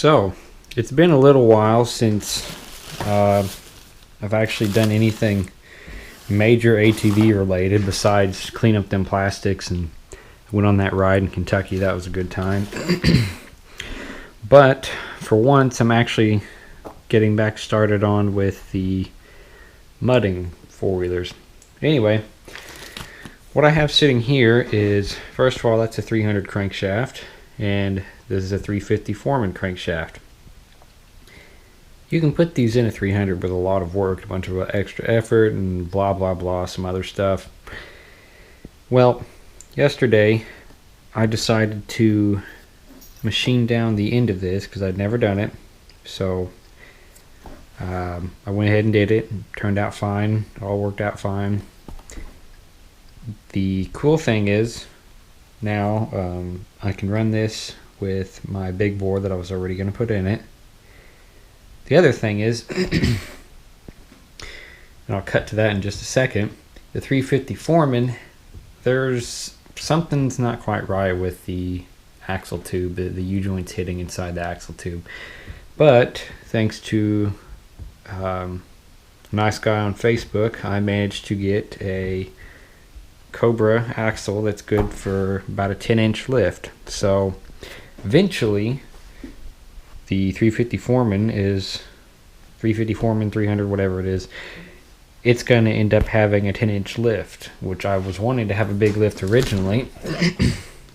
So, it's been a little while since I've actually done anything major ATV related besides clean up them plastics, and went on that ride in Kentucky. That was a good time. But for once, I'm actually getting back started on with the mudding four-wheelers. Anyway, what I have sitting here is, first of all, that's a 300 crankshaft, and this is a 350 Foreman crankshaft. You can put these in a 300 with a lot of work, a bunch of extra effort, and blah blah blah, some other stuff. Well, yesterday I decided to machine down the end of this because I'd never done it. So I went ahead and did it. It turned out fine. It all worked out fine. The cool thing is now I can run this with my big bore that I was already going to put in it. The other thing is, and I'll cut to that in just a second, the 350 Foreman, there's something's not quite right with the axle tube, the U-joints hitting inside the axle tube. But thanks to a nice guy on Facebook, I managed to get a Cobra axle that's good for about a 10-inch lift. So eventually the 350 Foreman 300, whatever it is, it's going to end up having a 10-inch lift, which I was wanting to have a big lift originally.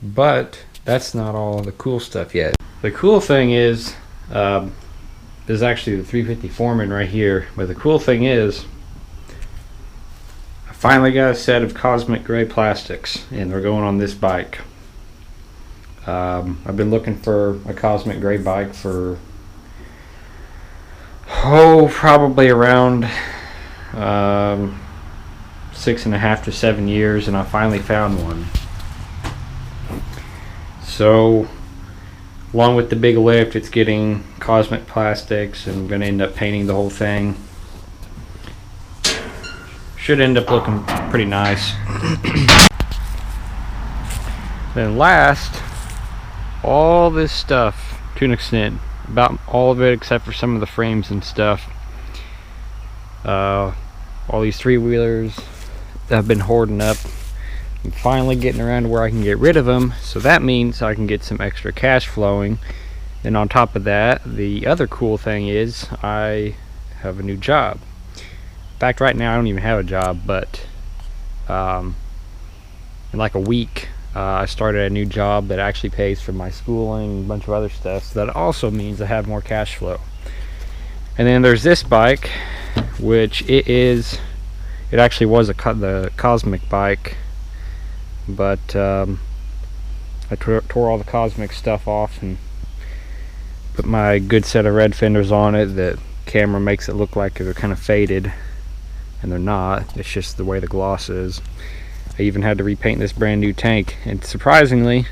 But that's not all the cool stuff yet. The cool thing is, there's actually the 350 Foreman right here, but the cool thing is I finally got a set of cosmic gray plastics, and they're going on this bike. I've been looking for a cosmic gray bike for probably around 6.5 to 7 years, and I finally found one. So along with the big lift, it's getting cosmic plastics, and I'm going to end up painting the whole thing. Should end up looking pretty nice. Then last, all this stuff, to an extent, about all of it except for some of the frames and stuff. All these three-wheelers that I've been hoarding up, I'm finally getting around to where I can get rid of them, so that means I can get some extra cash flowing. And on top of that, the other cool thing is I have a new job. In fact, right now I don't even have a job, but in like a week I started a new job that actually pays for my schooling and a bunch of other stuff, so that also means I have more cash flow. And then there's this bike, which it actually was the Cosmic bike, but I tore all the Cosmic stuff off and put my good set of red fenders on it. The camera makes it look like they're kind of faded, and they're not. It's just the way the gloss is. I even had to repaint this brand new tank, and surprisingly,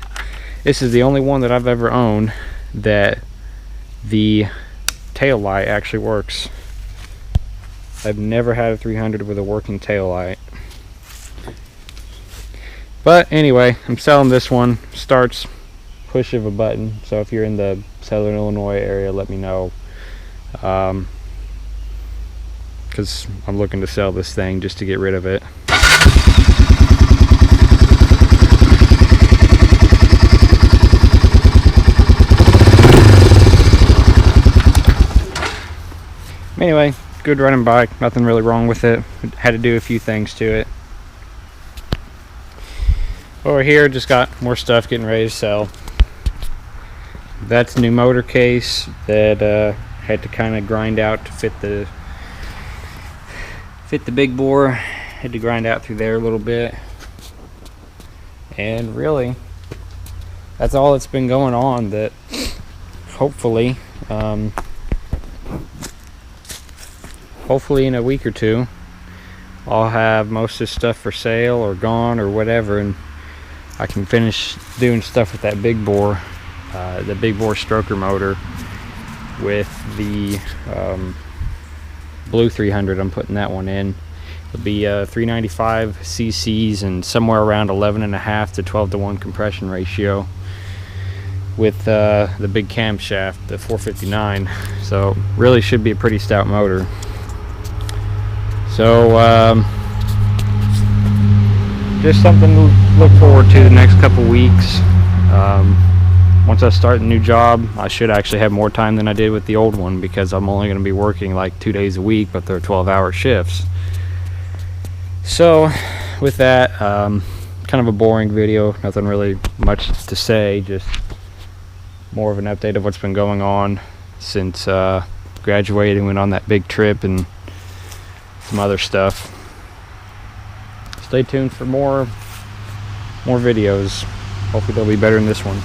this is the only one that I've ever owned that the tail light actually works. I've never had a 300 with a working tail light. But anyway, I'm selling this one. Starts push of a button, so if you're in the Southern Illinois area, let me know, because I'm looking to sell this thing just to get rid of it. Anyway, good running bike, nothing really wrong with it. Had to do a few things to it. Over here, just got more stuff getting ready to sell. That's a new motor case that had to kind of grind out to fit the big bore. Had to grind out through there a little bit. And really, that's all that's been going on. That hopefully in a week or two, I'll have most of this stuff for sale or gone or whatever, and I can finish doing stuff with that big bore, the big bore stroker motor with the blue 300. I'm putting that one in. It'll be 395 cc's and somewhere around 11.5 to 12 to 1 compression ratio. with the big camshaft, the 459. So really should be a pretty stout motor. So just something to look forward to the next couple weeks. Once I start a new job, I should actually have more time than I did with the old one, because I'm only going to be working like 2 days a week, but they're 12-hour shifts. So with that, kind of a boring video, nothing really much to say, just more of an update of what's been going on since graduating, went on that big trip, and some other stuff. Stay tuned for more videos. Hopefully they'll be better than this one.